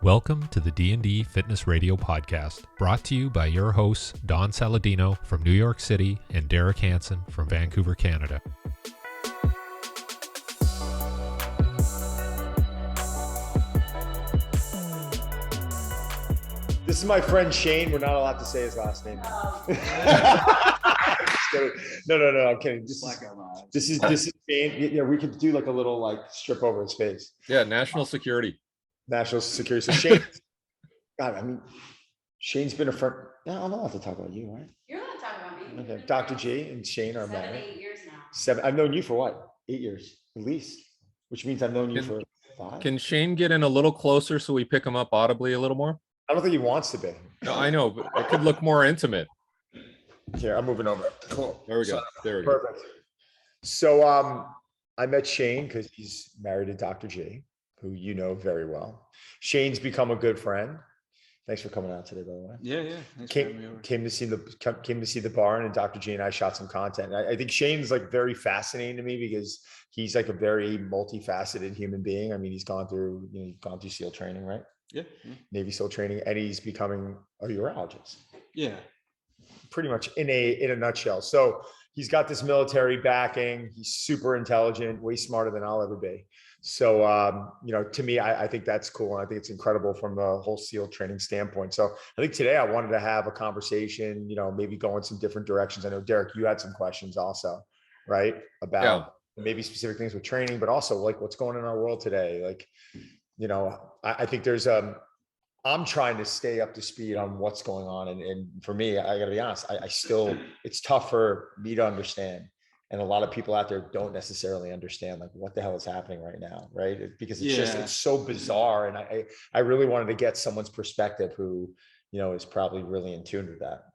Welcome to the D&D Fitness Radio podcast, brought to you by your hosts, Don Saladino from New York City and Derek Hansen from Vancouver, Canada. This is my friend Shane. We're not allowed to say his last name. No, I'm kidding. This is Shane. Yeah, we could do like a little strip over his face. Yeah, national security. National security. So Shane, God, I mean, Shane's been a friend. No, I'm not allowed to talk about you, right? You're not talking about me. Okay. Dr. G and Shane are 7, married. 8 years now. 7. I've known you for what? 8 years at least, which means I've known you for 5. Can Shane get in a little closer so we pick him up audibly a little more? I don't think he wants to be. No, I know, but it could look more intimate. Here, I'm moving over. Cool. There we go. There we go. Perfect. So I met Shane because he's married to Dr. G, who you know very well. Shane's become a good friend. Thanks for coming out today, by the way. Yeah. Nice Came to see the barn, and Dr. G and I shot some content. I think Shane's very fascinating to me because he's a very multifaceted human being. I mean, he's gone through SEAL training, right? Yeah. Navy SEAL training, and he's becoming a urologist. Yeah. Pretty much in a nutshell. So he's got this military backing. He's super intelligent, way smarter than I'll ever be. So, to me, I think that's cool. And I think it's incredible from the whole SEAL training standpoint. So I think today I wanted to have a conversation, maybe go in some different directions. I know, Derek, you had some questions also, right? About maybe specific things with training, but also what's going on in our world today. I think there's I'm trying to stay up to speed on what's going on. And for me, I gotta be honest, I still, it's tough for me to understand. And a lot of people out there don't necessarily understand what the hell is happening right now, right? Because it's so bizarre. And I really wanted to get someone's perspective who, is probably really in tune with that.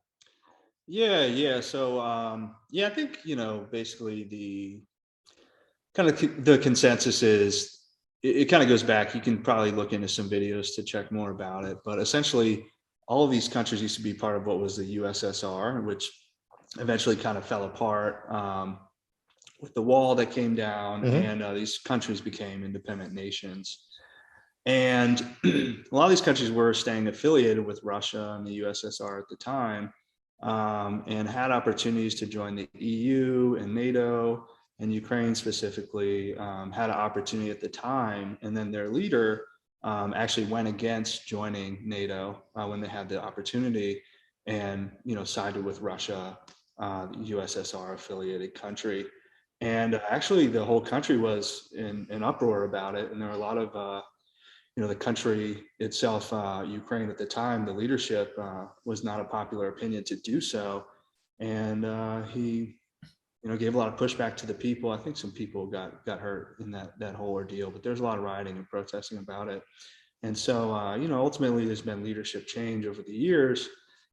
Yeah. So, I think, basically the consensus is, it kind of goes back. You can probably look into some videos to check more about it, but essentially all of these countries used to be part of what was the USSR, which eventually kind of fell apart with the wall that came down, and these countries became independent nations. And a lot of these countries were staying affiliated with Russia and the USSR at the time, and had opportunities to join the EU and NATO. And Ukraine specifically had an opportunity at the time, and then their leader actually went against joining NATO when they had the opportunity, and sided with Russia, USSR affiliated country. And actually, the whole country was in uproar about it, and there were a lot of the country itself, Ukraine at the time, the leadership was not a popular opinion to do so, and he gave a lot of pushback to the people. I think some people got hurt in that whole ordeal, but there's a lot of rioting and protesting about it. And so, ultimately there's been leadership change over the years,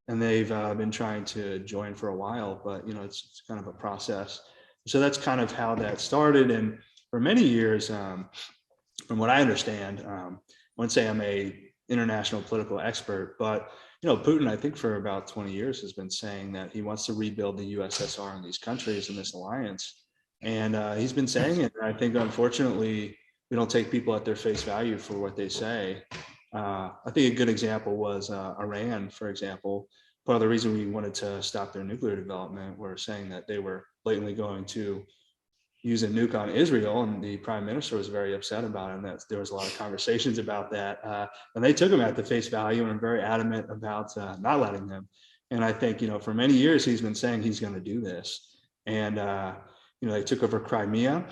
and they've been trying to join for a while, but it's kind of a process. So that's kind of how that started. And for many years, from what I understand, I wouldn't say I'm a international political expert, but Putin, I think for about 20 years has been saying that he wants to rebuild the USSR in these countries in this alliance. And he's been saying it. I think, unfortunately, we don't take people at their face value for what they say. I think a good example was Iran, for example. Part of the reason we wanted to stop their nuclear development were saying that they were blatantly going to use a nuke on Israel, and the prime minister was very upset about it, and that there was a lot of conversations about that, and they took him at the face value, and I'm very adamant about not letting them. And I think for many years he's been saying he's going to do this, and they took over Crimea,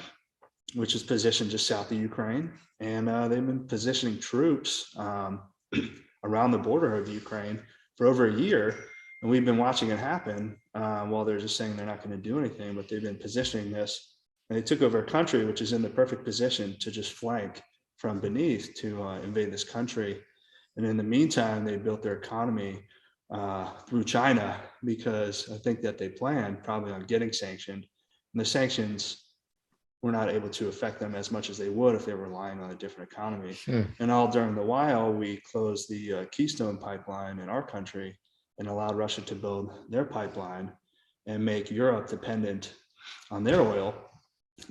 which is positioned just south of Ukraine, and they've been positioning troops around the border of Ukraine for over a year, and we've been watching it happen while they're just saying they're not going to do anything, but they've been positioning this. And they took over a country which is in the perfect position to just flank from beneath to invade this country. And in the meantime, they built their economy through China, because I think that they planned probably on getting sanctioned. And the sanctions were not able to affect them as much as they would if they were relying on a different economy. And all during the while, we closed the Keystone pipeline in our country and allowed Russia to build their pipeline and make Europe dependent on their oil.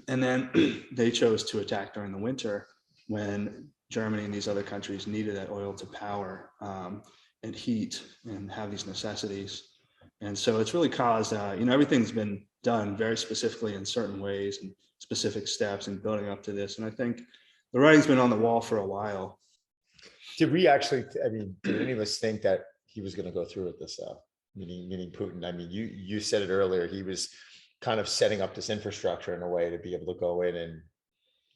And then they chose to attack during the winter when Germany and these other countries needed that oil to power and heat and have these necessities. And so it's really caused, everything's been done very specifically in certain ways and specific steps and building up to this. And I think the writing's been on the wall for a while. Did we actually, did any of us think that he was going to go through with this, meaning Putin? I mean, you said it earlier, he was kind of setting up this infrastructure in a way to be able to go in and,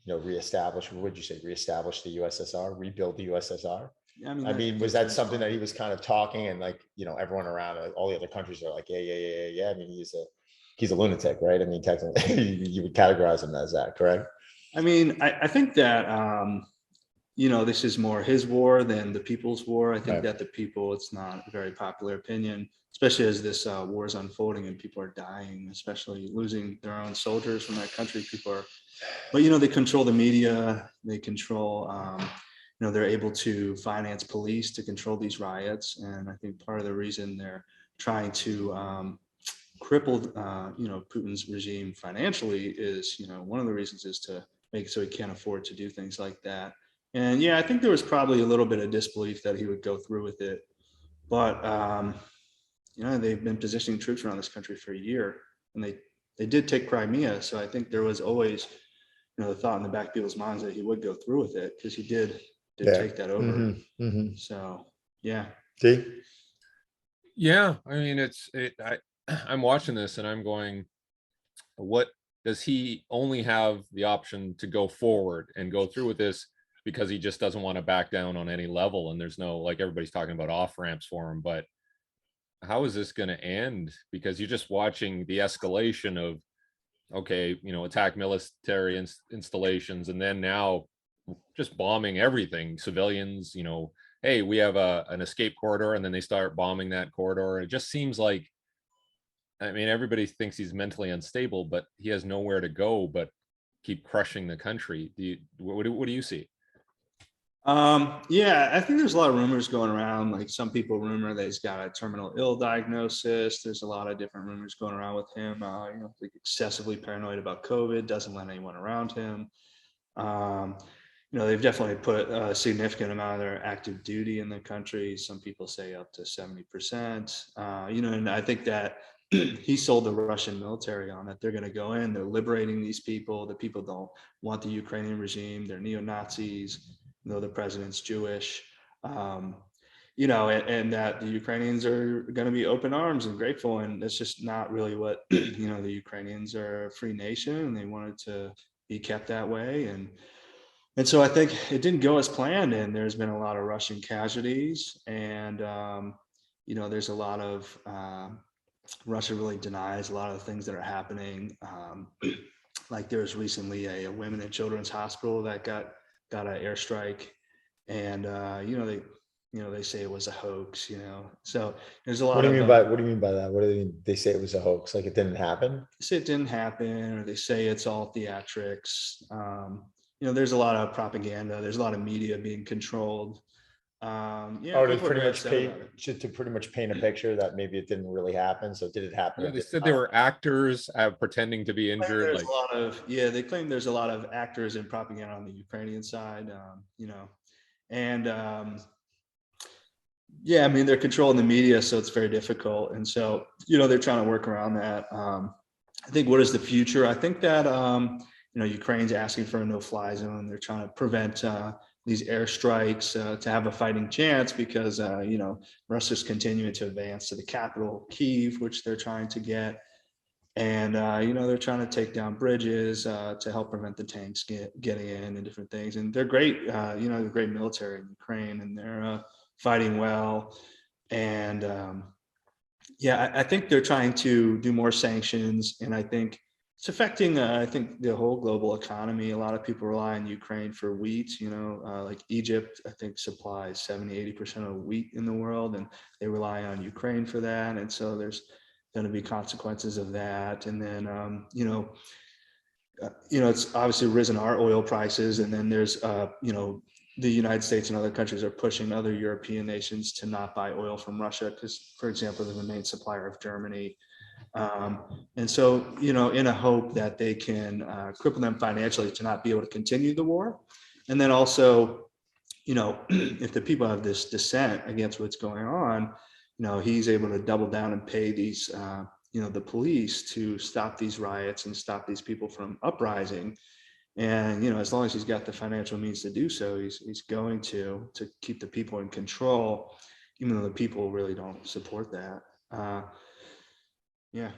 reestablish, what would you say, reestablish the USSR, rebuild the USSR? I mean, was that something that he was kind of talking and everyone around, all the other countries are like, yeah. I mean, he's a lunatic, right? I mean, technically you would categorize him as that, correct? I mean, I think that, this is more his war than the people's war. I think that the people, it's not a very popular opinion, especially as this war is unfolding and people are dying, especially losing their own soldiers from that country. But they control the media, they control, they're able to finance police to control these riots. And I think part of the reason they're trying to cripple, Putin's regime financially is, one of the reasons is to make it so he can't afford to do things like that. And I think there was probably a little bit of disbelief that he would go through with it. But, they've been positioning troops around this country for a year, and they did take Crimea. So I think there was always, the thought in the back of people's minds that he would go through with it because he did take that over. Mm-hmm. Mm-hmm. So, yeah. See? Yeah. I mean, I'm watching this and I'm going, what does he only have the option to go forward and go through with this because he just doesn't want to back down on any level? And there's no, like, everybody's talking about off ramps for him, but how is this going to end? Because you're just watching the escalation of, okay, attack military installations, and then now just bombing everything, civilians, hey, we have an escape corridor, and then they start bombing that corridor. It just seems like, everybody thinks he's mentally unstable, but he has nowhere to go but keep crushing the country. What do you see? I think there's a lot of rumors going around. Like, some people rumor that he's got a terminal ill diagnosis. There's a lot of different rumors going around with him. Like excessively paranoid about COVID, doesn't let anyone around him. They've definitely put a significant amount of their active duty in the country. Some people say up to 70%. And I think that he sold the Russian military on that. They're going to go in, they're liberating these people. The people don't want the Ukrainian regime. They're neo-Nazis. The president's Jewish, and that the Ukrainians are going to be open arms and grateful. And that's just not really what, the Ukrainians are a free nation and they wanted to be kept that way. And so I think it didn't go as planned, and there's been a lot of Russian casualties, and, there's a lot of, Russia really denies a lot of the things that are happening. Like, there was recently a women and children's hospital that got an airstrike, and they say it was a hoax. So there's a lot. What do you mean by that? What do they mean? They say it was a hoax, like it didn't happen? They say it didn't happen, or they say it's all theatrics. There's a lot of propaganda. There's a lot of media being controlled. To pretty much paint a picture that maybe it didn't really happen. So did it happen? Yeah, they said they were actors pretending to be injured. They claim there's a lot of actors and propaganda on the Ukrainian side. They're controlling the media, so it's very difficult. And so, they're trying to work around that. I think, what is the future? I think that, Ukraine's asking for a no-fly zone. They're trying to prevent these airstrikes to have a fighting chance because, Russia's continuing to advance to the capital, Kyiv, which they're trying to get. And, they're trying to take down bridges to help prevent the tanks getting in and different things. And they're great, they're great military in Ukraine, and they're fighting well. And I think they're trying to do more sanctions. And I think it's affecting, the whole global economy. A lot of people rely on Ukraine for wheat, like Egypt, I think supplies 70-80% of wheat in the world, and they rely on Ukraine for that. And so there's going to be consequences of that. And then, it's obviously risen our oil prices. And then there's, the United States and other countries are pushing other European nations to not buy oil from Russia because, for example, they're the main supplier of Germany. And so, in a hope that they can cripple them financially to not be able to continue the war. And then also, if the people have this dissent against what's going on, he's able to double down and pay these, the police to stop these riots and stop these people from uprising. And, as long as he's got the financial means to do so, he's going to keep the people in control, even though the people really don't support that. Yeah.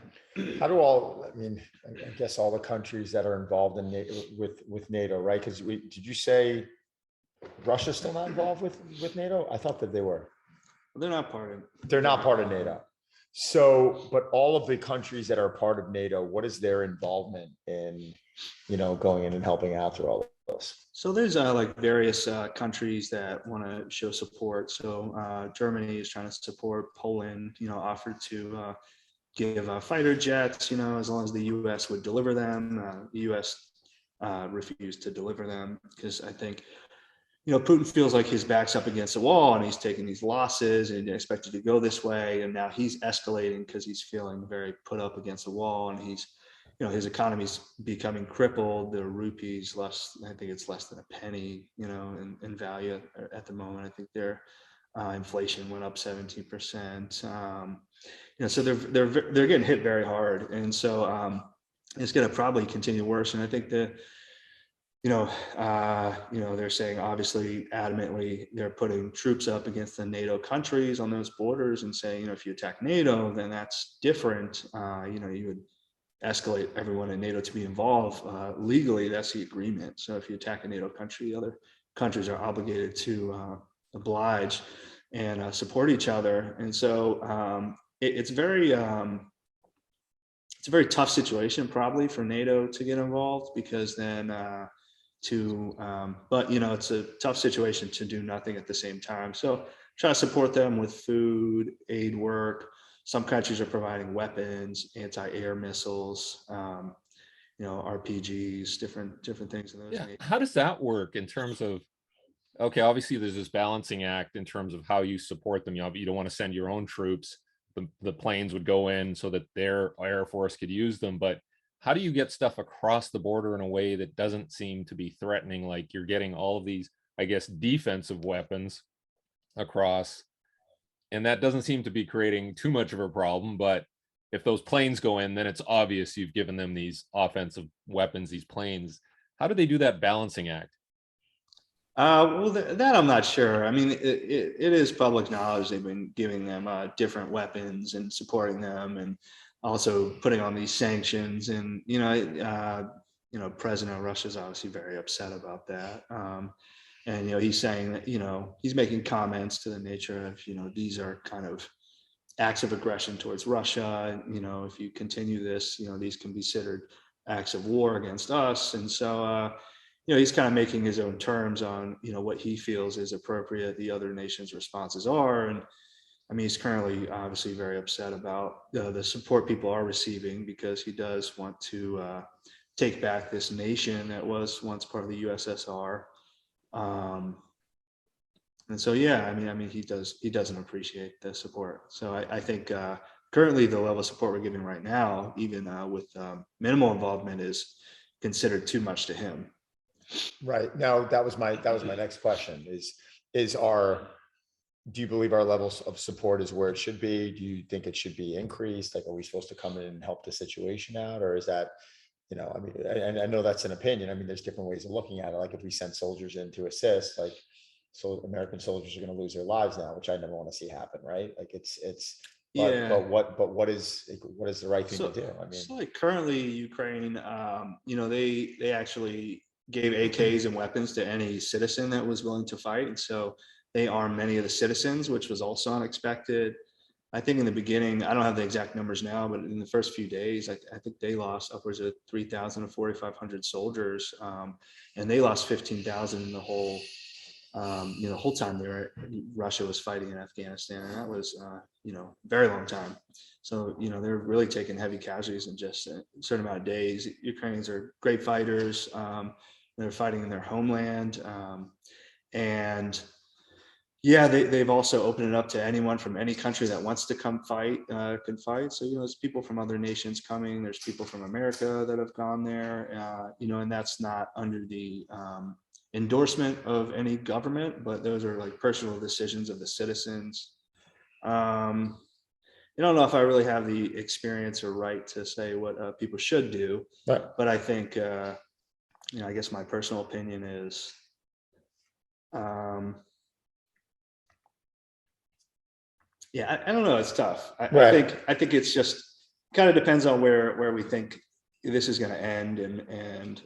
How do I guess all the countries that are involved in NATO, with NATO, right? Because did you say Russia's still not involved with NATO? I thought that they were. They're not part of. They're not part of NATO. So, but all of the countries that are part of NATO, what is their involvement in, going in and helping out through all of this? So there's like various countries that want to show support. So Germany is trying to support. Poland, offered to give fighter jets, as long as the U.S. would deliver them. The U.S. Refused to deliver them because I think, Putin feels like his back's up against the wall and he's taking these losses and expected to go this way. And now he's escalating because he's feeling very put up against the wall, and he's, his economy's becoming crippled. The rupee's less, I think it's less than a penny, in value at the moment. I think their inflation went up 17%. So they're getting hit very hard. And so it's going to probably continue worse. And I think that, they're saying obviously adamantly they're putting troops up against the NATO countries on those borders and saying, if you attack NATO, then that's different. You would escalate everyone in NATO to be involved. Legally, that's the agreement. So if you attack a NATO country, other countries are obligated to oblige and support each other. And so it's a very tough situation probably for NATO to get involved, because then but it's a tough situation to do nothing at the same time. So try to support them with food, aid work. Some countries are providing weapons, anti-air missiles, RPGs, different things. Yeah. How does that work in terms of, okay, obviously there's this balancing act in terms of how you support them. You don't want to send your own troops. The planes would go in so that their Air Force could use them. But how do you get stuff across the border in a way that doesn't seem to be threatening? Like you're getting all of these, I guess, defensive weapons across, and that doesn't seem to be creating too much of a problem. But if those planes go in, then it's obvious you've given them these offensive weapons, these planes. How do they do that balancing act? Well, that I'm not sure. I mean, it is public knowledge they've been giving them different weapons and supporting them, and also putting on these sanctions. And President of Russia is obviously very upset about that. And he's saying that he's making comments to the nature of these are kind of acts of aggression towards Russia. If you continue this, these can be considered acts of war against us. And so he's kind of making his own terms on what he feels is appropriate, the other nations' responses are. And I mean, he's currently obviously very upset about the support people are receiving, because he does want to take back this nation that was once part of the USSR. And so, yeah, I mean, he doesn't appreciate the support. So I think currently the level of support we're giving right now, even with minimal involvement, is considered too much to him. Right. Now, that was my next question do you believe our levels of support is where it should be? Do you think it should be increased? Like, are we supposed to come in and help the situation out? Or is that, I mean, and I know that's an opinion. I mean, there's different ways of looking at it. Like, if we send soldiers in to assist, like, so American soldiers are going to lose their lives now, which I never want to see happen. Right. Like but what is the right thing to do? I mean, so like currently Ukraine, they actually gave AKs and weapons to any citizen that was willing to fight. And so they armed many of the citizens, which was also unexpected. I think in the beginning, I don't have the exact numbers now, but in the first few days, I think they lost upwards of 3,000 to 4,500 soldiers. And they lost 15,000 in the whole time Russia was fighting in Afghanistan. And that was, very long time. So, they're really taking heavy casualties in just a certain amount of days. Ukrainians are great fighters. They're fighting in their homeland. And yeah, they've also opened it up to anyone from any country that wants to come fight, can fight. So, there's people from other nations coming. There's people from America that have gone there, and that's not under the endorsement of any government, but those are like personal decisions of the citizens. I don't know if I really have the experience or right to say what people should do, Right. but I think, I guess my personal opinion is, I don't know. It's tough. Right. I think it's just kind of depends on where we think this is going to end, and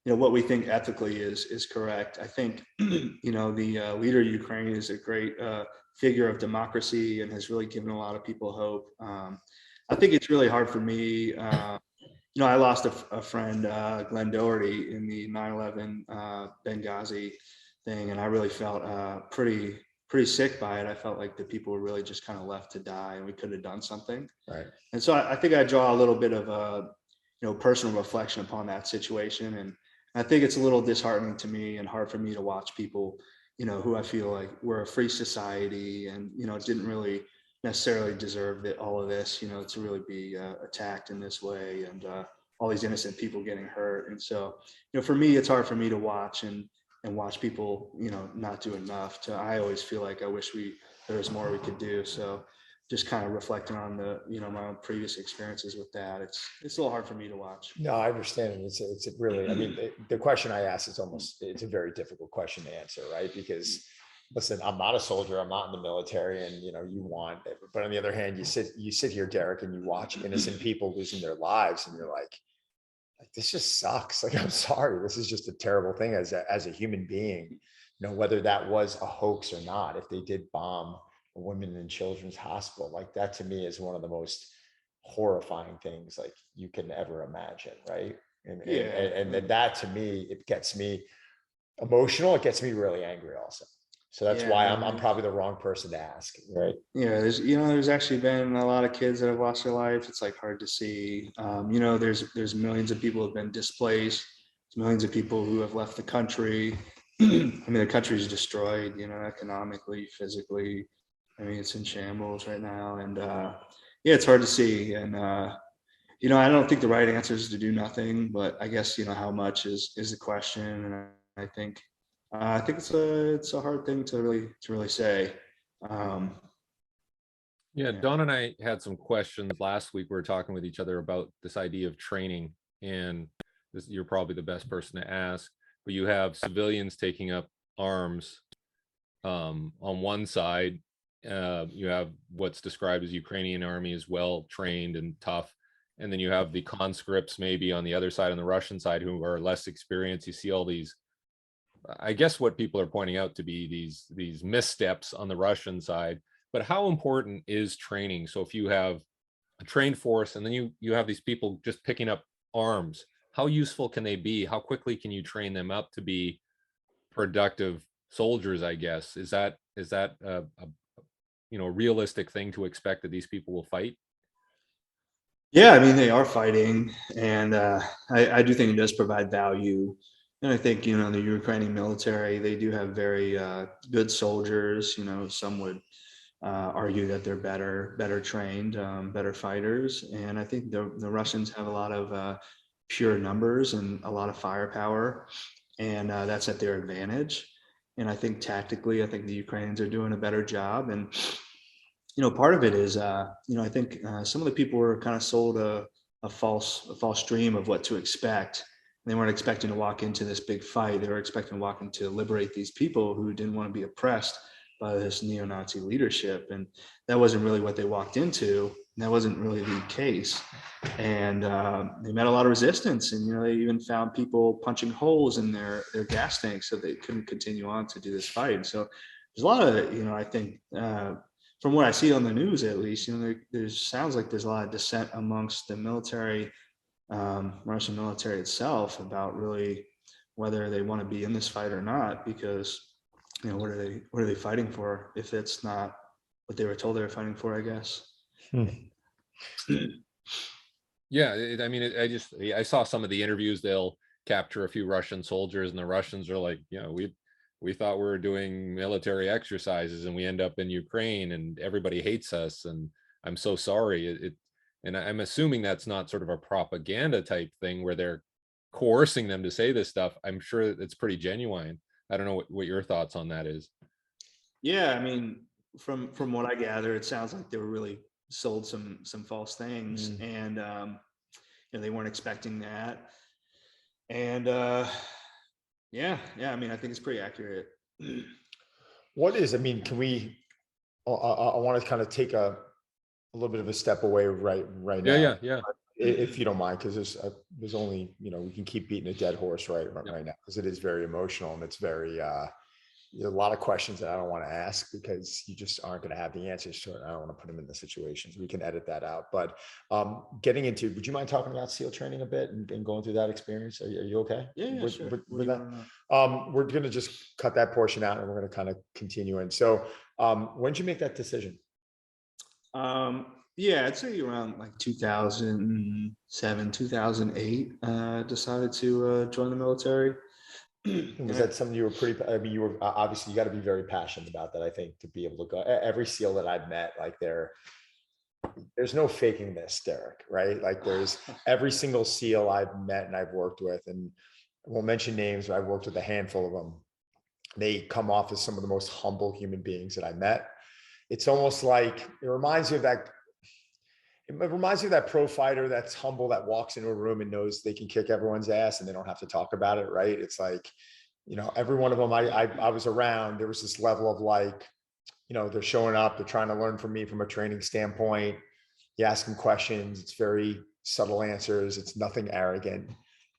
what we think ethically is correct. I think the leader of Ukraine is a great figure of democracy and has really given a lot of people hope. I think it's really hard for me. I lost a friend, Glenn Doherty, in the 9/11 Benghazi thing, and I really felt pretty sick by it. I felt like the people were really just kind of left to die, and we could have done something. Right. And so I think I draw a little bit of a personal reflection upon that situation, and I think it's a little disheartening to me and hard for me to watch people, who I feel like we're a free society and didn't really necessarily deserve all of this, to really be attacked in this way, and all these innocent people getting hurt. And so, for me, it's hard for me to watch and watch people, not do enough. I always feel like I wish there was more we could do. So just kind of reflecting on my own previous experiences with that, it's a little hard for me to watch. No, I understand. It's really, I mean, the question I asked is it's a very difficult question to answer, right? Because listen, I'm not a soldier, I'm not in the military, and but on the other hand, you sit here, Derek, and you watch innocent people losing their lives, and you're like, this just sucks. Like, I'm sorry, this is just a terrible thing as a human being, whether that was a hoax or not. If they did bomb a women and children's hospital, like that to me is one of the most horrifying things like you can ever imagine, right? And that to me, it gets me emotional. It gets me really angry also. So that's why I'm probably the wrong person to ask, right? Yeah, there's actually been a lot of kids that have lost their life. It's like hard to see. There's millions of people who have been displaced. There's millions of people who have left the country. I mean, the country is destroyed, economically, physically. I mean, it's in shambles right now, and it's hard to see. And I don't think the right answer is to do nothing, but I guess how much is the question, and I think it's a hard thing to really say. Don and I had some questions last week. We were talking with each other about this idea of training, and you're probably the best person to ask. But you have civilians taking up arms on one side. You have what's described as Ukrainian army is well trained and tough, and then you have the conscripts maybe on the other side, on the Russian side, who are less experienced. You see all these, I guess what people are pointing out to be these missteps on the Russian side. But how important is training? So if you have a trained force and then you have these people just picking up arms, how useful can they be? How quickly can you train them up to be productive soldiers, I guess? Is that a realistic thing to expect that these people will fight? Yeah, I mean, they are fighting, and I do think it does provide value. And I think, the Ukrainian military, they do have very good soldiers. Some would argue that they're better trained, better fighters. And I think the Russians have a lot of pure numbers and a lot of firepower, and that's at their advantage. And I think tactically, I think the Ukrainians are doing a better job. And part of it is, I think some of the people were kind of sold a false dream of what to expect. They weren't expecting to walk into this big fight. They were expecting to walk in to liberate these people who didn't want to be oppressed by this neo-Nazi leadership. And that wasn't really what they walked into. And that wasn't really the case. And they met a lot of resistance. And, they even found people punching holes in their gas tanks so they couldn't continue on to do this fight. So there's a lot of, I think, from what I see on the news, at least, there sounds like there's a lot of dissent amongst the military, Russian military itself, about really whether they want to be in this fight or not, because what are they fighting for if it's not what they were told they were fighting for, I guess. I saw some of the interviews. They'll capture a few Russian soldiers, and the Russians are like, we thought we were doing military exercises and we end up in Ukraine and everybody hates us and I'm so sorry. And I'm assuming that's not sort of a propaganda type thing where they're coercing them to say this stuff. I'm sure it's pretty genuine. I don't know what your thoughts on that is. Yeah, I mean, from what I gather, it sounds like they were really sold some false things, and they weren't expecting that. And yeah, I mean, I think it's pretty accurate. I mean, can we? I want to kind of take a little bit of a step away right now. Yeah. If you don't mind, because there's only, we can keep beating a dead horse right now, because it is very emotional, and it's very a lot of questions that I don't want to ask because you just aren't going to have the answers to it. I don't want to put them in the situations. We can edit that out. But would you mind talking about SEAL training a bit and going through that experience? Are you okay? Yeah, sure. With that? We're going to just cut that portion out, and we're going to kind of continue. And so when did you make that decision? Yeah, I'd say around like 2007, 2008, decided to join the military. Was that something you were you were obviously, you got to be very passionate about that, I think, to be able to go. Every SEAL that I've met, like there's no faking this, Derek, right? Like there's every single SEAL I've met and I've worked with, and I won't mention names, but I've worked with a handful of them. They come off as some of the most humble human beings that I met. It's almost like, it reminds me of that pro fighter that's humble, that walks into a room and knows they can kick everyone's ass and they don't have to talk about it, right? It's like, every one of them I was around, there was this level of like, they're showing up, they're trying to learn from me from a training standpoint. You ask them questions, it's very subtle answers, it's nothing arrogant.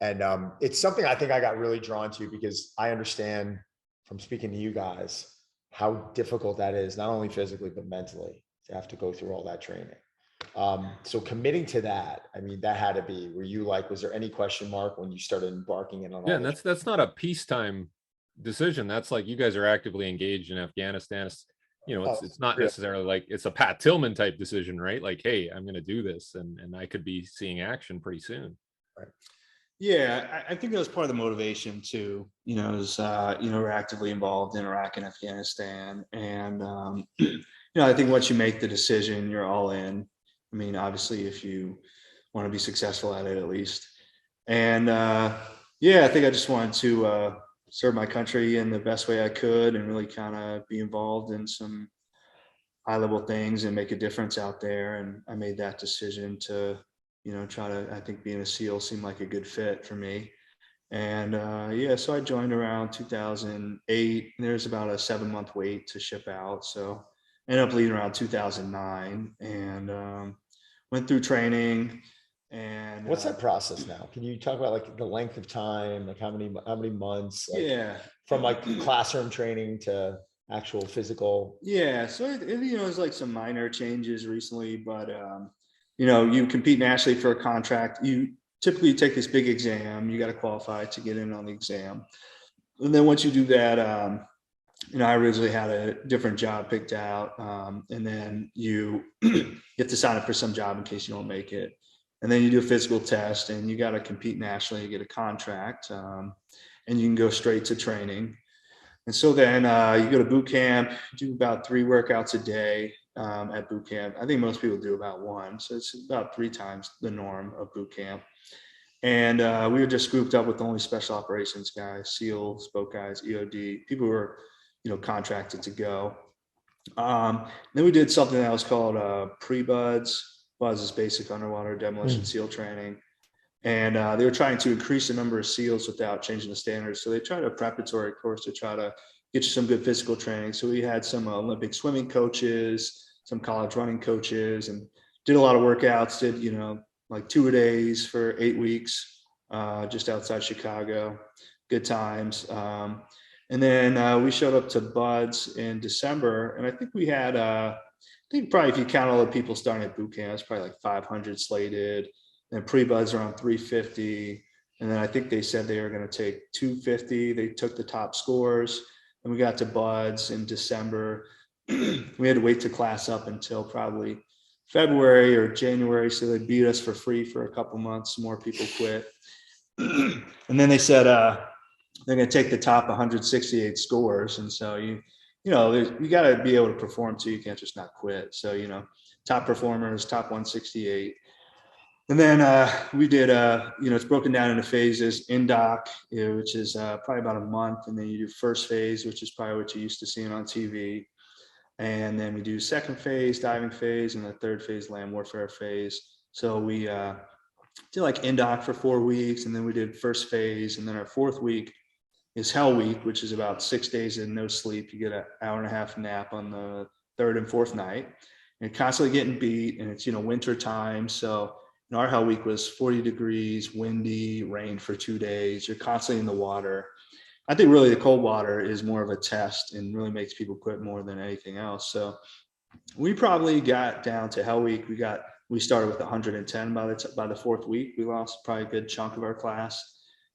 And it's something I think I got really drawn to because I understand from speaking to you guys how difficult that is, not only physically, but mentally, to have to go through all that training. So committing to that, I mean, that had to be, was there any question mark when you started embarking in on all and that's not a peacetime decision. That's like, you guys are actively engaged in Afghanistan. It's not necessarily like it's a Pat Tillman type decision, right? Like, hey, I'm going to do this, and I could be seeing action pretty soon. Right. Yeah, I think that was part of the motivation too. We're actively involved in Iraq and Afghanistan, and I think once you make the decision, you're all in. I mean, obviously, if you want to be successful at it, at least. And I think I just wanted to serve my country in the best way I could, and really kind of be involved in some high-level things and make a difference out there. And I made that decision to, try to, I think being a SEAL seemed like a good fit for me. And so I joined around 2008. There's about a 7-month wait to ship out. So I ended up leaving around 2009, and went through training. And what's that process now? Can you talk about like the length of time, like how many months? From like classroom training to actual physical. Yeah. So there's like some minor changes recently, but you compete nationally for a contract. You typically take this big exam. You got to qualify to get in on the exam. And then once you do that, I originally had a different job picked out. And then you get to sign up for some job in case you don't make it. And then you do a physical test, and you got to compete nationally, you get a contract, and you can go straight to training. And so then you go to boot camp, do about 3 workouts a day at boot camp. I think most people do about 1. So it's about 3 times the norm of boot camp. And we were just grouped up with only special operations guys, SEAL, spoke guys, EOD, people who were, contracted to go. Then we did something that was called pre-BUDS. BUDS is basic underwater demolition SEAL training. And they were trying to increase the number of SEALs without changing the standards. So they tried a preparatory course to try to get you some good physical training. So we had some Olympic swimming coaches, some college running coaches, and did a lot of workouts, did, like 2-a-days for 8 weeks, just outside Chicago. Good times. And then we showed up to BUDS in December, and I think we had, I think probably if you count all the people starting at boot camp, it's probably like 500 slated, and pre-BUDS around 350. And then I think they said they were going to take 250. They took the top scores, and we got to BUDS in December. We had to wait to class up until probably February or January. So they beat us for free for a couple months. More people quit. And then they said, they're going to take the top 168 scores. And so you got to be able to perform too. You can't just not quit. So, top performers, top 168. And then we did, it's broken down into phases, induct, which is probably about a month. And then you do first phase, which is probably what you're used to seeing on TV. And then we do second phase, diving phase, and the third phase, land warfare phase. So we did like induct for 4 weeks, and then we did first phase. And then our fourth week is hell week, which is about 6 days and no sleep. You get an hour and a half nap on the third and fourth night. And you're constantly getting beat, and it's, winter time. So our hell week was 40 degrees, windy, rain for 2 days. You're constantly in the water. I think really the cold water is more of a test and really makes people quit more than anything else. So we probably got down to hell week. We started with 110 by the fourth week. We lost probably a good chunk of our class.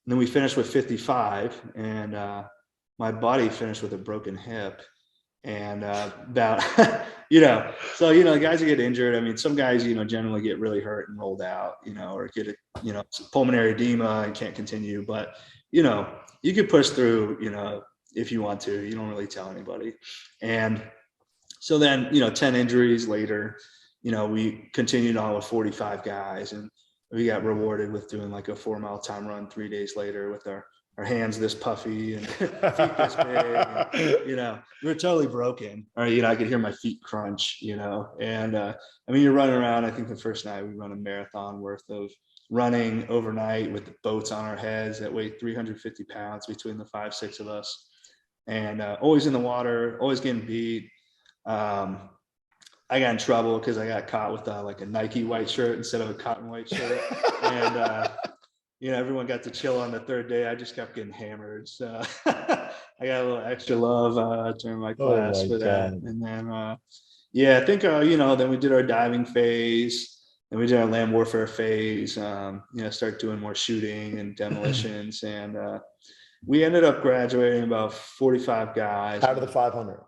And then we finished with 55, and my buddy finished with a broken hip. And about, so, guys that get injured, I mean, some guys, generally get really hurt and rolled out, or get pulmonary edema and can't continue. But, you could push through, if you want to. You don't really tell anybody. And so then, 10 injuries later, we continued on with 45 guys, and we got rewarded with doing like a 4-mile time run 3 days later with our hands this puffy and feet this big, and, we were totally broken. Or, I could hear my feet crunch, and I mean, you're running around. I think the first night we run a marathon worth of running overnight with the boats on our heads that weigh 350 pounds between the 5-6 of us, and always in the water, always getting beat. I got in trouble because I got caught with like a Nike white shirt instead of a cotton white shirt. And, everyone got to chill on the third day. I just kept getting hammered. So I got a little extra love during my class for that. And then, I think, then we did our diving phase. And we did our land warfare phase, start doing more shooting and demolitions. And we ended up graduating about 45 guys. Out of the 500.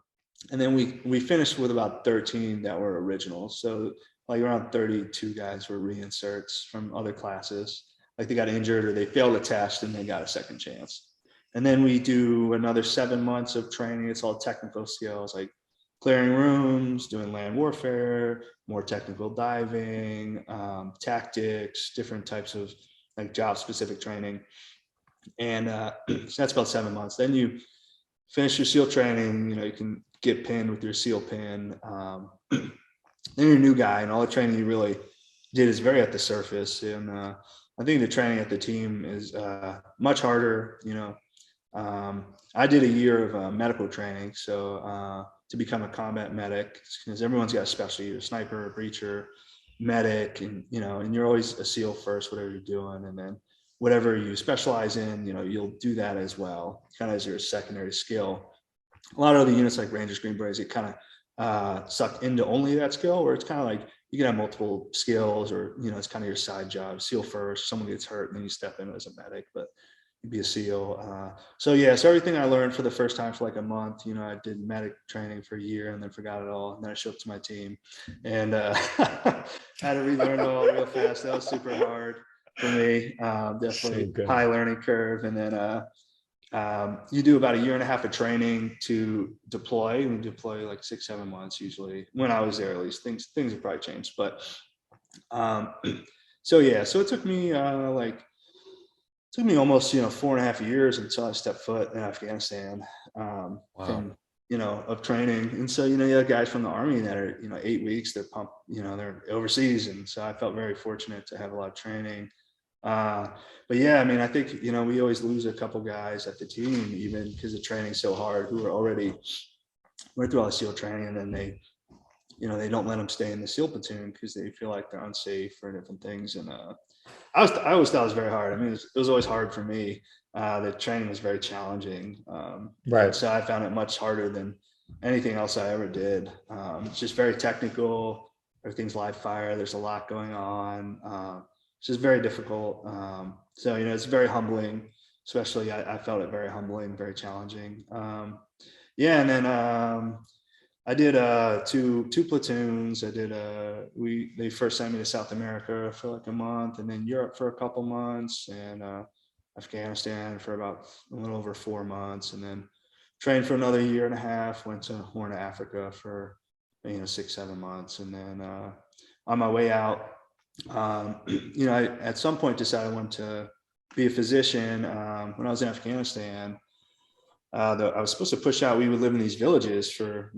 And then we finished with about 13 that were originals. So like around 32 guys were reinserts from other classes. Like they got injured or they failed a test and they got a second chance. And then we do another 7 months of training. It's all technical skills like clearing rooms, doing land warfare, more technical diving, tactics, different types of like job specific training. And so that's about 7 months. Then you finish your SEAL training, you can get pinned with your SEAL pin. Then you're a new guy, and all the training you really did is very at the surface. And I think the training at the team is much harder. I did a year of medical training. So to become a combat medic, because everyone's got a specialty, you're a sniper, a breacher, medic, and and you're always a SEAL first, whatever you're doing, and then whatever you specialize in, you'll do that as well, kind of as your secondary skill. A lot of other units like Rangers, Green Berets, it kind of suck into only that skill, where it's kind of like you can have multiple skills, or it's kind of your side job. SEAL first, someone gets hurt, and then you step in as a medic, but you'd be a SEAL. So everything I learned for the first time for like a month, I did medic training for a year and then forgot it all. And then I showed up to my team and had to relearn it all real fast. That was super hard for me. Definitely so high learning curve. And then you do about a year and a half of training to deploy. We deploy like 6-7 months usually. When I was there, at least things have probably changed. But so it took me almost 4.5 years until I stepped foot in Afghanistan. Wow. From of training. And so you have guys from the Army that are 8 weeks, they're pumped, they're overseas, and so I felt very fortunate to have a lot of training. But I think we always lose a couple guys at the team, even because the training's so hard, who are already went through all the SEAL training, and then they don't let them stay in the SEAL platoon because they feel like they're unsafe for different things. And I always thought it was very hard. I mean, it was always hard for me. The training was very challenging. Right. So I found it much harder than anything else I ever did. It's just very technical. Everything's live fire. There's a lot going on. It's just very difficult. So, it's very humbling, especially I felt it very humbling, very challenging. And then I did two platoons. I did they first sent me to South America for like a month, and then Europe for a couple months, and Afghanistan for about a little over 4 months, and then trained for another year and a half, went to Horn of Africa for 6-7 months, and then on my way out, I at some point decided I wanted to be a physician. When I was in Afghanistan, I was supposed to push out. We would live in these villages for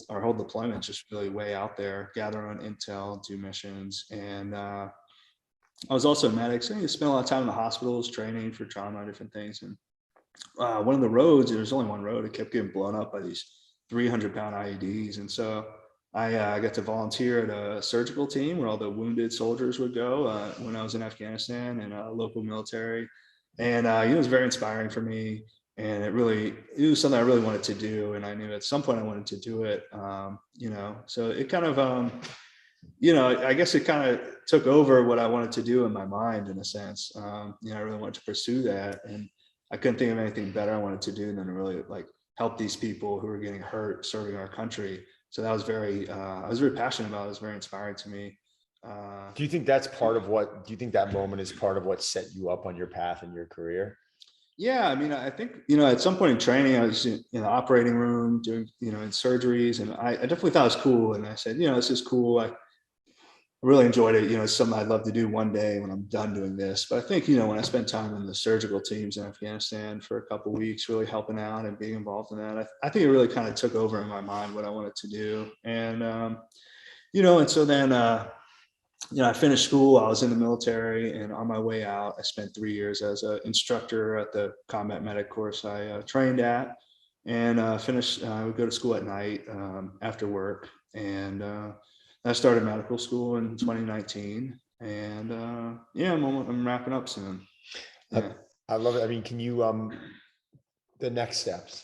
our whole deployment, just really way out there, gather on intel, do missions, and I was also a medic. So you spent a lot of time in the hospitals, training for trauma, different things. And one of the roads, there's only one road, it kept getting blown up by these 300-pound IEDs, and so I got to volunteer at a surgical team where all the wounded soldiers would go when I was in Afghanistan, and local military. And it was very inspiring for me. And it was something I really wanted to do. And I knew at some point I wanted to do it, so it kind of, I guess it kind of took over what I wanted to do in my mind, in a sense. I really wanted to pursue that. And I couldn't think of anything better I wanted to do than to really help these people who were getting hurt serving our country. So that was I was very passionate about it. It was very inspiring to me. Do you think that moment is part of what set you up on your path in your career? Yeah, I mean, I think, at some point in training, I was in the operating room doing, in surgeries, and I definitely thought it was cool. And I said, this is cool. I really enjoyed it. It's something I'd love to do one day when I'm done doing this. But I think, when I spent time in the surgical teams in Afghanistan for a couple of weeks, really helping out and being involved in that, I think it really kind of took over in my mind what I wanted to do. And, and so then, I finished school, I was in the military, and on my way out, I spent 3 years as an instructor at the combat medic course I trained at, and finished, I would go to school at night after work. And I started medical school in 2019, and I'm wrapping up soon. Yeah. I love it. I mean, can you, the next steps,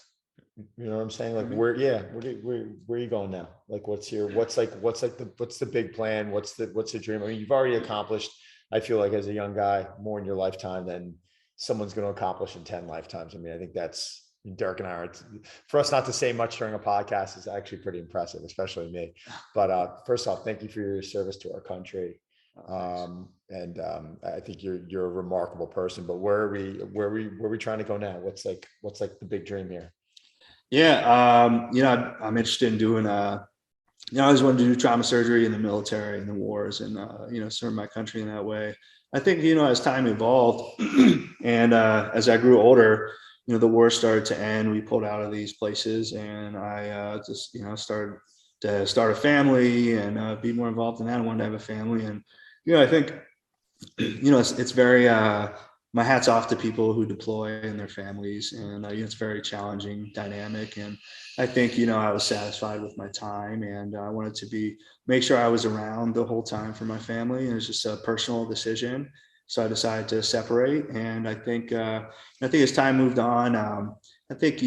you know what I'm saying? Where are you going now? What's the big plan? What's the dream? I mean, you've already accomplished, I feel like, as a young guy, more in your lifetime than someone's going to accomplish in 10 lifetimes. I mean, I think that's, Derek and I are, for us not to say much during a podcast is actually pretty impressive, especially me. But first off, thank you for your service to our country. I think you're a remarkable person. But where are we trying to go now? What's the big dream here? Yeah, I'm interested in doing, I always wanted to do trauma surgery in the military and the wars, and, serve my country in that way. I think, as time evolved and as I grew older, the war started to end. We pulled out of these places, and I just, started to start a family and be more involved in that. I wanted to have a family. And, I think, it's very, my hat's off to people who deploy and their families, and it's very challenging dynamic. And I think, I was satisfied with my time, and I wanted to make sure I was around the whole time for my family. And it was just a personal decision. So I decided to separate. And I think as time moved on, I think,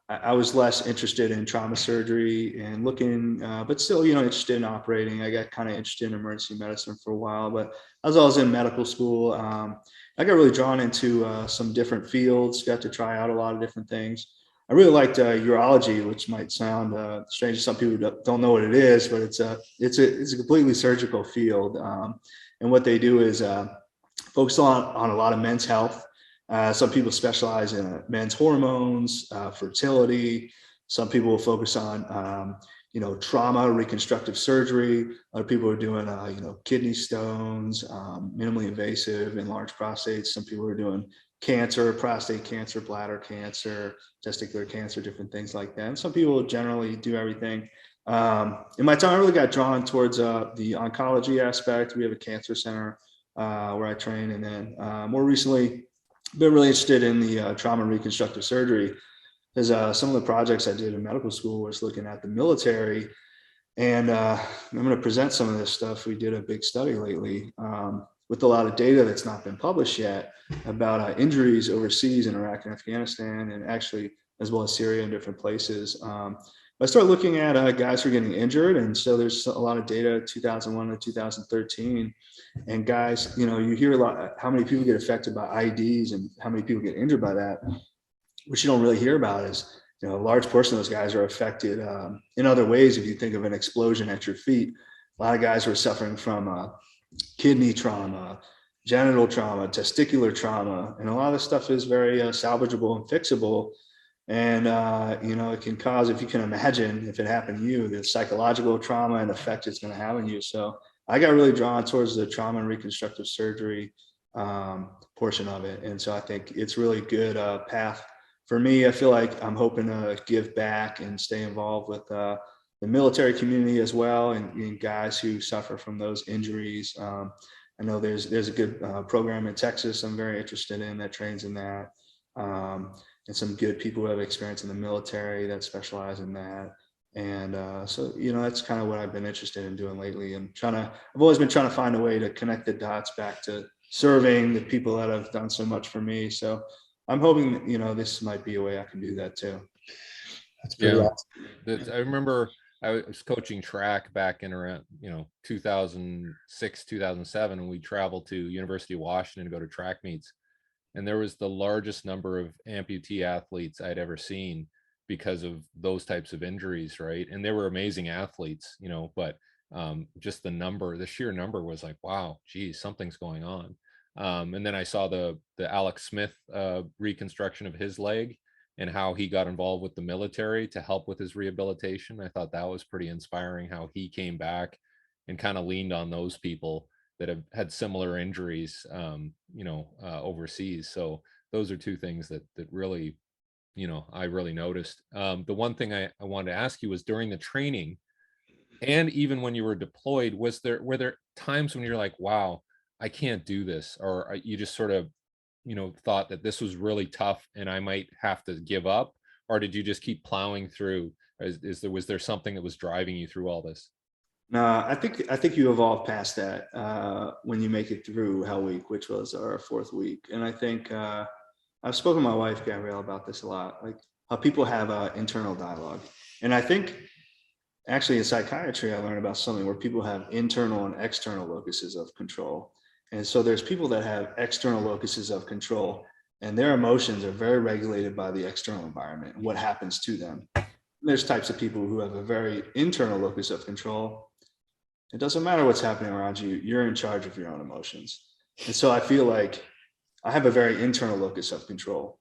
I was less interested in trauma surgery and looking, but still, interested in operating. I got kind of interested in emergency medicine for a while, but as I was in medical school, I got really drawn into some different fields, got to try out a lot of different things. I really liked urology, which might sound strange to some people who don't know what it is, but it's a completely surgical field. And what they do is focus on a lot of men's health. Some people specialize in men's hormones, fertility. Some people will focus on, trauma, reconstructive surgery. Other people are doing, kidney stones, minimally invasive, enlarged prostates. Some people are doing cancer, prostate cancer, bladder cancer, testicular cancer, different things like that. And some people generally do everything. In my time, I really got drawn towards the oncology aspect. We have a cancer center where I train. And then more recently, been really interested in the trauma reconstructive surgery, because some of the projects I did in medical school was looking at the military. And I'm going to present some of this stuff. We did a big study lately with a lot of data that's not been published yet about injuries overseas in Iraq and Afghanistan, and actually as well as Syria and different places. I started looking at guys who are getting injured. And so there's a lot of data, 2001 to 2013. And guys, you hear a lot, how many people get affected by IEDs and how many people get injured by that. What you don't really hear about is, a large portion of those guys are affected in other ways. If you think of an explosion at your feet, a lot of guys are suffering from kidney trauma, genital trauma, testicular trauma. And a lot of this stuff is very salvageable and fixable. And, it can cause, if you can imagine, if it happened to you, the psychological trauma and effect it's going to have on you. So I got really drawn towards the trauma and reconstructive surgery portion of it. And so I think it's really good path for me. I feel like I'm hoping to give back and stay involved with the military community as well, and guys who suffer from those injuries. I know there's a good program in Texas I'm very interested in that trains in that, and some good people who have experience in the military that specialize in that. And so, that's kind of what I've been interested in doing lately, and I've always been trying to find a way to connect the dots back to serving the people that have done so much for me. So I'm hoping, this might be a way I can do that too. That's pretty awesome. I remember I was coaching track back in around, 2006, 2007, and we traveled to University of Washington to go to track meets. And there was the largest number of amputee athletes I'd ever seen because of those types of injuries, right? And they were amazing athletes, but just the sheer number was like, wow, geez, something's going on. And then I saw the Alex Smith reconstruction of his leg and how he got involved with the military to help with his rehabilitation. I thought that was pretty inspiring, how he came back and kind of leaned on those people that have had similar injuries, overseas. So those are two things that really, I really noticed. The one thing I wanted to ask you was, during the training and even when you were deployed, were there times when you're like, wow, I can't do this, or you just sort of, thought that this was really tough and I might have to give up? Or did you just keep plowing through? Was there something that was driving you through all this? No, I think you evolve past that when you make it through Hell Week, which was our 4th week. And I think I've spoken to my wife, Gabrielle, about this a lot, like how people have internal dialogue. And I think actually in psychiatry, I learned about something where people have internal and external locuses of control. And so there's people that have external locuses of control, and their emotions are very regulated by the external environment and what happens to them. And there's types of people who have a very internal locus of control. It doesn't matter what's happening around you, you're in charge of your own emotions. And so I feel like I have a very internal locus of control.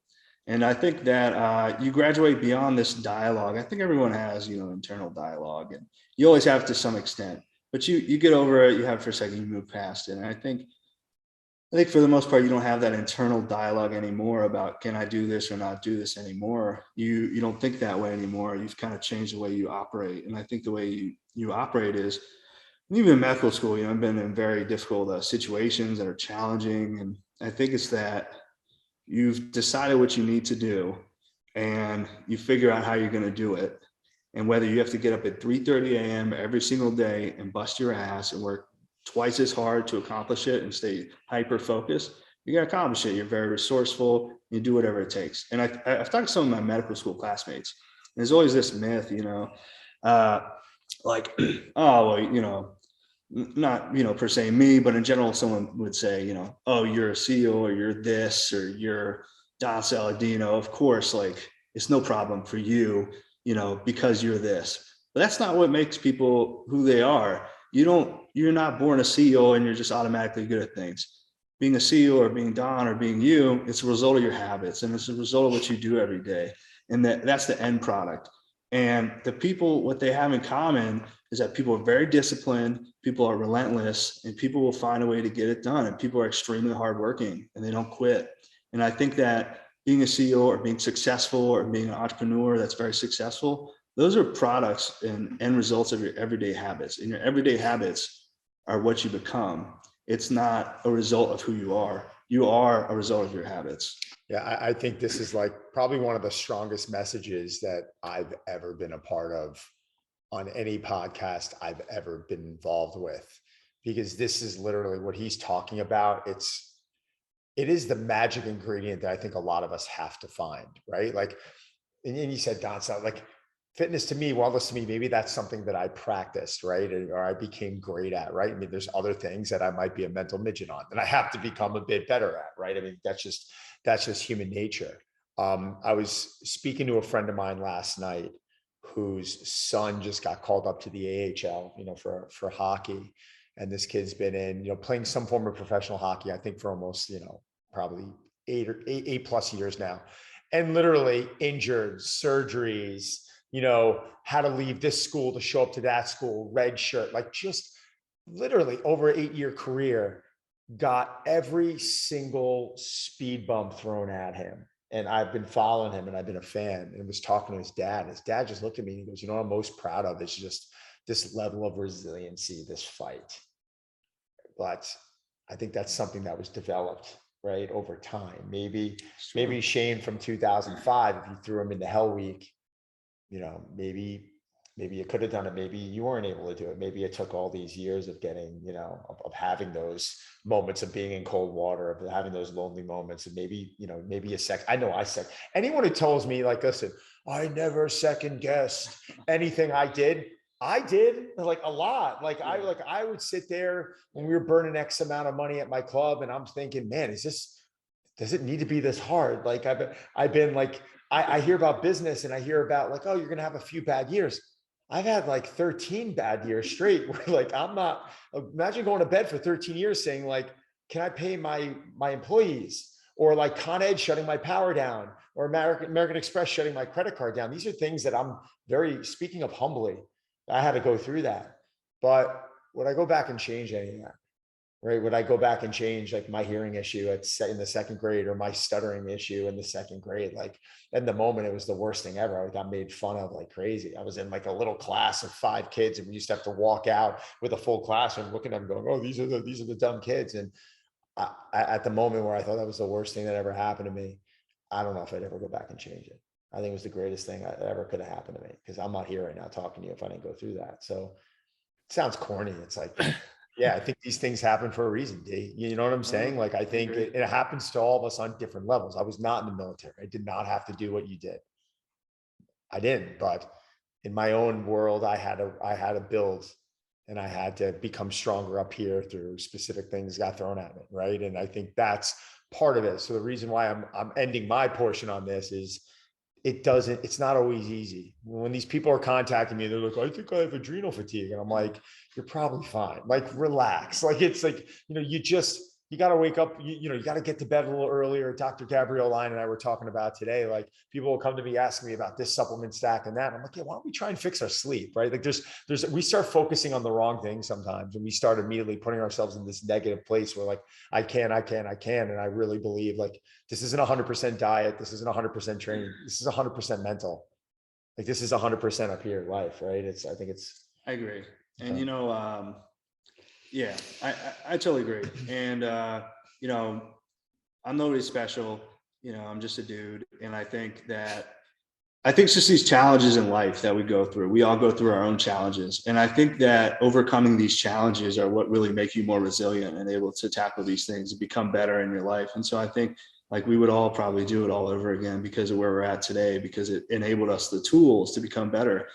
And I think that you graduate beyond this dialogue. I think everyone has, internal dialogue, and you always have to some extent, but you get over it, you have it for a second, you move past it. And I think for the most part, you don't have that internal dialogue anymore about, can I do this or not do this anymore? You don't think that way anymore. You've kind of changed the way you operate. And I think the way you operate is, even in medical school, I've been in very difficult situations that are challenging. And I think it's that you've decided what you need to do and you figure out how you're going to do it. And whether you have to get up at 3:30 a.m. every single day and bust your ass and work twice as hard to accomplish it and stay hyper focused, you're going to accomplish it. You're very resourceful. You do whatever it takes. And I've talked to some of my medical school classmates. There's always this myth, like, oh, well, not, per se me, but in general, someone would say, oh, you're a SEAL, or you're this, or you're Don Saladino. Of course, like, it's no problem for you, because you're this. But that's not what makes people who they are. You're not born a SEAL and you're just automatically good at things. Being a SEAL or being Don or being you, it's a result of your habits, and it's a result of what you do every day. And that's the end product. And the people, what they have in common is that people are very disciplined, people are relentless, and people will find a way to get it done. And people are extremely hardworking and they don't quit. And I think that being a CEO or being successful or being an entrepreneur that's very successful, those are products and end results of your everyday habits. And your everyday habits are what you become. It's not a result of who you are. You are a result of your habits. Yeah, I think this is like probably one of the strongest messages that I've ever been a part of on any podcast I've ever been involved with, because this is literally what he's talking about. It is the magic ingredient that I think a lot of us have to find, right? Like, and you said, Don, so like fitness to me, wellness to me, maybe that's something that I practiced, right? Or I became great at, right? I mean, there's other things that I might be a mental midget on that I have to become a bit better at, right? I mean, that's just human nature. I was speaking to a friend of mine last night whose son just got called up to the AHL, for hockey. And this kid's been in, playing some form of professional hockey, I think for almost, probably eight plus years now, and literally injured, surgeries, how to leave this school to show up to that school, red shirt, like just literally over an 8-year career, got every single speed bump thrown at him. And I've been following him and I've been a fan, and was talking to his dad. His dad just looked at me and he goes, you know what I'm most proud of is just this level of resiliency, this fight. But I think that's something that was developed right over time. Maybe Shane from 2005, if you threw him into Hell Week, you know, maybe you could have done it. Maybe you weren't able to do it. Maybe it took all these years of getting, you know, of having those moments of being in cold water, of having those lonely moments. And maybe, you know, maybe anyone who tells me like, listen, I never second guessed anything I did like a lot. I would sit there when we were burning X amount of money at my club and I'm thinking, man, does it need to be this hard? Like I've been like, I hear about business and I hear about like, oh, you're going to have a few bad years. I've had like 13 bad years straight where like, imagine going to bed for 13 years saying like, can I pay my employees? Or like Con Ed shutting my power down, or American Express shutting my credit card down. These are things that I'm speaking of humbly, I had to go through that. But would I go back and change any of that? Right? Would I go back and change like my hearing issue in the second grade, or my stuttering issue in the second grade? Like in the moment, it was the worst thing ever. I got made fun of like crazy. I was in like a little class of 5 kids, and we used to have to walk out with a full classroom looking at them going, oh, these are the dumb kids. And at the moment where I thought that was the worst thing that ever happened to me, I don't know if I'd ever go back and change it. I think it was the greatest thing that ever could have happened to me, because I'm not here right now talking to you if I didn't go through that. So it sounds corny. It's like, yeah, I think these things happen for a reason, D. You know what I'm saying? Like, I think it happens to all of us on different levels. I was not in the military. I did not have to do what you did. I didn't, but in my own world, I had to build, and I had to become stronger up here through specific things got thrown at me. Right. And I think that's part of it. So the reason why I'm ending my portion on this is it's not always easy. When these people are contacting me, they're like, I think I have adrenal fatigue. And I'm like, you're probably fine. Like, relax. Like, it's like, you know, you got to wake up, you know, you got to get to bed a little earlier. Dr. Gabrielle Line and I were talking about today, like people will come to me asking me about this supplement stack and that. And I'm like, yeah, why don't we try and fix our sleep? Right. Like we start focusing on the wrong thing sometimes. And we start immediately putting ourselves in this negative place where like, I can. And I really believe like, this isn't 100% diet. This isn't 100% training. This is 100% mental. Like this is 100% up here life. Right. I agree. And, you know, yeah, I totally agree. And, you know, I'm nobody special, you know, I'm just a dude. And I think it's just these challenges in life that we go through. We all go through our own challenges. And I think that overcoming these challenges are what really make you more resilient and able to tackle these things and become better in your life. And so I think like we would all probably do it all over again because of where we're at today, because it enabled us the tools to become better.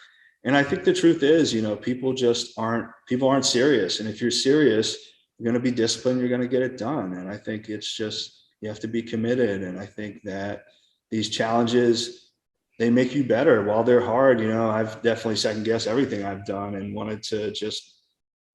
And I think the truth is, you know, people aren't serious. And if you're serious, you're going to be disciplined, you're going to get it done. And I think it's just, you have to be committed. And I think that these challenges, they make you better while they're hard. You know, I've definitely second guessed everything I've done and wanted to just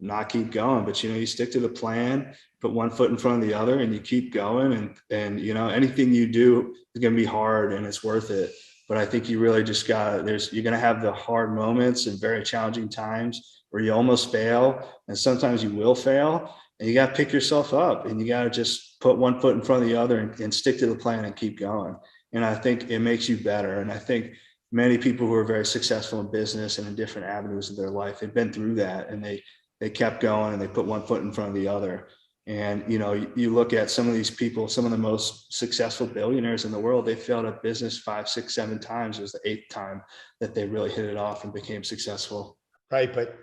not keep going, but, you know, you stick to the plan, put one foot in front of the other and you keep going. And, you know, anything you do is going to be hard and it's worth it. But I think you really just you're going to have the hard moments and very challenging times where you almost fail. And sometimes you will fail and you got to pick yourself up and you got to just put one foot in front of the other and stick to the plan and keep going. And I think it makes you better. And I think many people who are very successful in business and in different avenues of their life, they've been through that and they kept going and they put one foot in front of the other. And, you know, you look at some of these people, some of the most successful billionaires in the world, they failed at business 5, 6, 7 times. It was the 8th time that they really hit it off and became successful. Right. But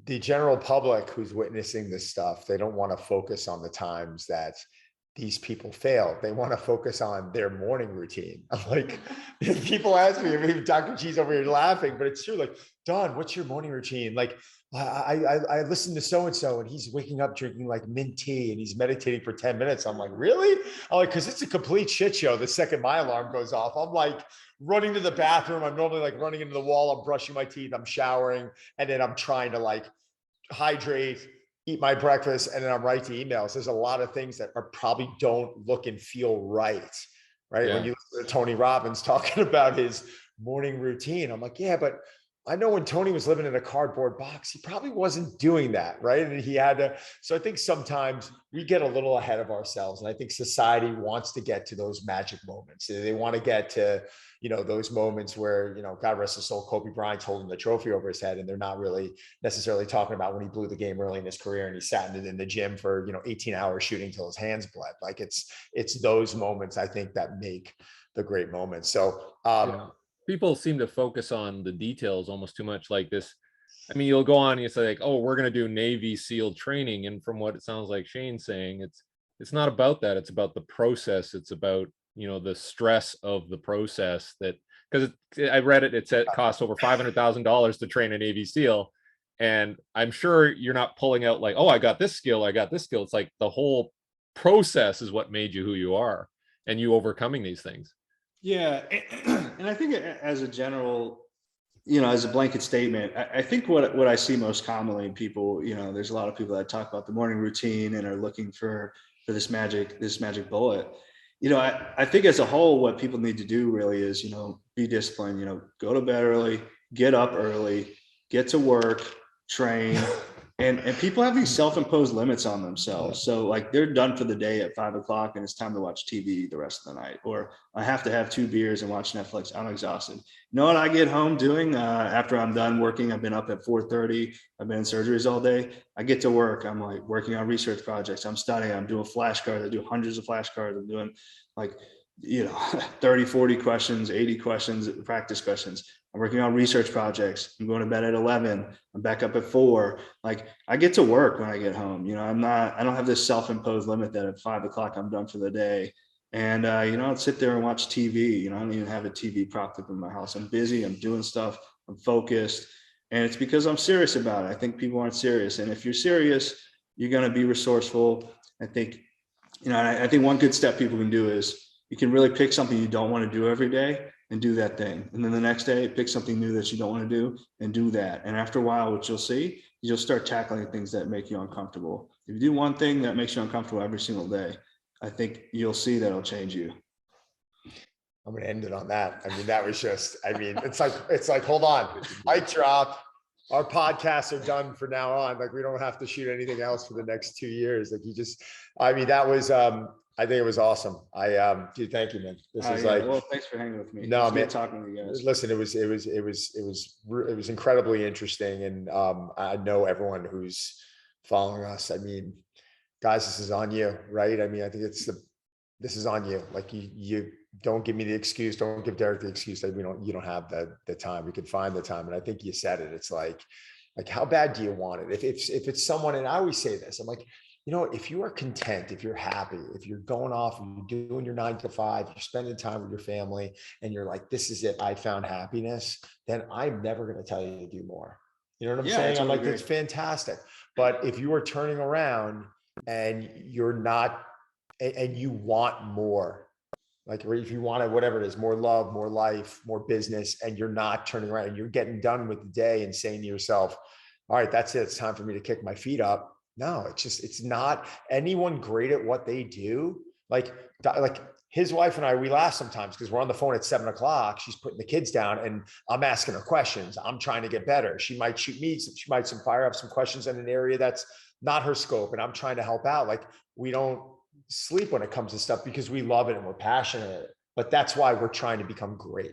the general public who's witnessing this stuff, they don't want to focus on the times that these people failed. They want to focus on their morning routine. I'm like, people ask me, I mean, Dr. G's over here laughing, but it's true. Like, Don, what's your morning routine? Like, I listened to so-and-so and he's waking up drinking like mint tea and he's meditating for 10 minutes. I'm like, really? I'm like, cause it's a complete shit show. The second my alarm goes off, I'm like running to the bathroom. I'm normally like running into the wall. I'm brushing my teeth, I'm showering. And then I'm trying to like hydrate, eat my breakfast. And then I'm writing emails. There's a lot of things that probably don't look and feel right. Right. Yeah. When you listen to Tony Robbins talking about his morning routine, I'm like, yeah, but I know when Tony was living in a cardboard box, he probably wasn't doing that, right? And he had to. So I think sometimes we get a little ahead of ourselves, and I think society wants to get to those magic moments. They want to get to, those moments where, God rest his soul, Kobe Bryant's holding the trophy over his head, and they're not really necessarily talking about when he blew the game early in his career and he sat in the gym for 18 hours shooting till his hands bled. Like it's those moments I think that make the great moments. So people seem to focus on the details almost too much, like this. I mean, you'll go on and you say like, oh, we're going to do Navy SEAL training. And from what it sounds like Shane's saying, it's not about that. It's about the process. It's about, the stress of the process, that because I read it, it said it costs over $500,000 to train a Navy SEAL. And I'm sure you're not pulling out like, oh, I got this skill. It's like the whole process is what made you who you are, and you overcoming these things. Yeah. And I think as a general, as a blanket statement, I think what I see most commonly in people, there's a lot of people that talk about the morning routine and are looking for this magic bullet. I think as a whole, what people need to do really is, be disciplined, go to bed early, get up early, get to work, train. And people have these self-imposed limits on themselves. So like they're done for the day at 5 o'clock and it's time to watch TV the rest of the night. Or I have to have 2 beers and watch Netflix. I'm exhausted. You know what I get home doing after I'm done working? I've been up at 4:30. I've been in surgeries all day. I get to work. I'm like working on research projects. I'm studying. I'm doing flashcards. I do hundreds of flashcards. I'm doing like, 30, 40 questions, 80 questions, practice questions. I'm working on research projects. I'm going to bed at 11. I'm back up at 4. Like I get to work when I get home. I don't have this self-imposed limit that at 5 o'clock I'm done for the day. And, I'll sit there and watch TV. I don't even have a TV propped up in my house. I'm busy. I'm doing stuff. I'm focused. And it's because I'm serious about it. I think people aren't serious. And if you're serious, you're going to be resourceful. I think, I think one good step people can do is you can really pick something you don't want to do every day and do that thing. And then the next day, pick something new that you don't want to do and do that. And after a while, what you'll see, you'll start tackling things that make you uncomfortable. If you do one thing that makes you uncomfortable every single day, I think you'll see that it'll change you. I'm going to end it on that. I mean, that was just, it's like, hold on, mic drop. Our podcasts are done for now on. Like we don't have to shoot anything else for the next 2 years. Like that was, I think it was awesome. Dude, thank you, man. This is well, thanks for hanging with me. No, man, talking to you guys. Listen, it was incredibly interesting. And I know everyone who's following us. I mean, guys, this is on you, right? I mean, I think this is on you. Like you don't give me the excuse. Don't give Derek the excuse that you don't have the time. We could find the time. And I think you said it. It's like how bad do you want it? If it's someone, and I always say this, I'm like, if you are content, if you're happy, if you're going off and you're doing your 9 to 5, you're spending time with your family and you're like, this is it, I found happiness, then I'm never going to tell you to do more. You know what I'm saying? I'm like, it's fantastic. But if you are turning around and you're not, and you want more, like if you want it, whatever it is, more love, more life, more business, and you're not turning around and you're getting done with the day and saying to yourself, all right, that's it. It's time for me to kick my feet up. No, it's not anyone great at what they do. Like his wife and I, we laugh sometimes because we're on the phone at 7 o'clock. She's putting the kids down and I'm asking her questions. I'm trying to get better. She might shoot me. She might fire up some questions in an area that's not her scope. And I'm trying to help out. Like we don't sleep when it comes to stuff because we love it and we're passionate, but that's why we're trying to become great.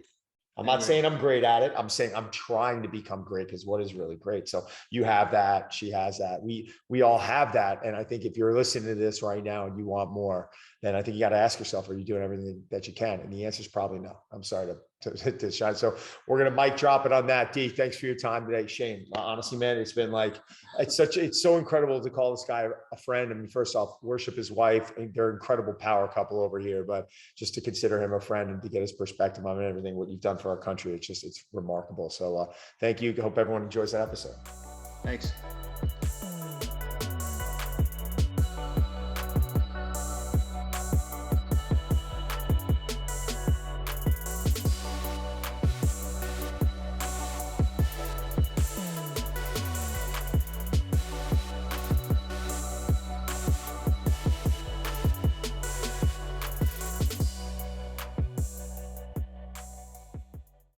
I'm not saying I'm great at it. I'm saying I'm trying to become great because what is really great. So you have that. She has that. We all have that. And I think if you're listening to this right now and you want more, then I think you got to ask yourself, are you doing everything that you can? And the answer is probably no. I'm sorry to shine. So we're going to mic drop it on that. D, thanks for your time today. Shane, honestly, man, it's been like, it's so incredible to call this guy a friend. I mean, first off, worship his wife. I think they're an incredible power couple over here, but just to consider him a friend and to get his perspective on everything, what you've done for our country, it's remarkable. So thank you. Hope everyone enjoys that episode. Thanks.